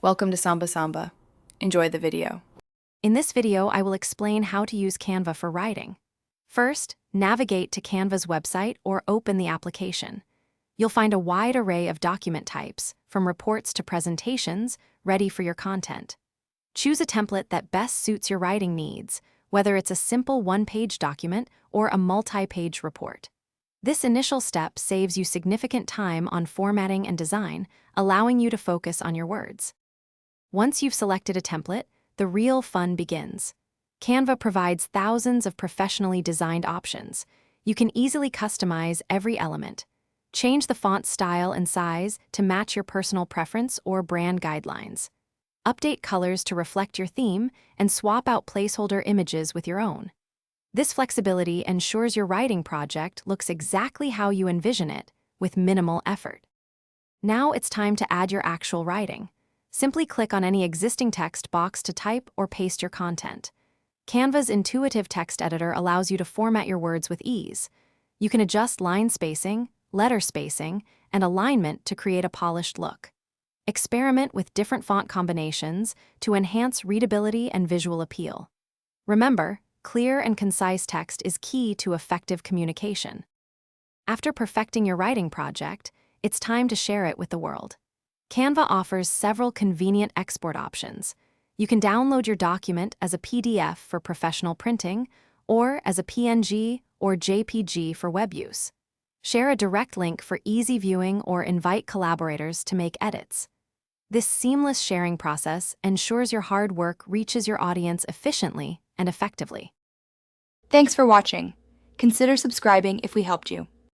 Welcome to Samba Samba. Enjoy the video. In this video, I will explain how to use Canva for writing. First, navigate to Canva's website or open the application. You'll find a wide array of document types, from reports to presentations, ready for your content. Choose a template that best suits your writing needs, whether it's a simple one-page document or a multi-page report. This initial step saves you significant time on formatting and design, allowing you to focus on your words. Once you've selected a template, the real fun begins. Canva provides thousands of professionally designed options. You can easily customize every element. Change the font style and size to match your personal preference or brand guidelines. Update colors to reflect your theme and swap out placeholder images with your own. This flexibility ensures your writing project looks exactly how you envision it, with minimal effort. Now it's time to add your actual writing. Simply click on any existing text box to type or paste your content. Canva's intuitive text editor allows you to format your words with ease. You can adjust line spacing, letter spacing, and alignment to create a polished look. Experiment with different font combinations to enhance readability and visual appeal. Remember, clear and concise text is key to effective communication. After perfecting your writing project, it's time to share it with the world. Canva offers several convenient export options. You can download your document as a PDF for professional printing, or as a PNG or JPG for web use. Share a direct link for easy viewing or invite collaborators to make edits. This seamless sharing process ensures your hard work reaches your audience efficiently and effectively. Thanks for watching. Consider subscribing if we helped you.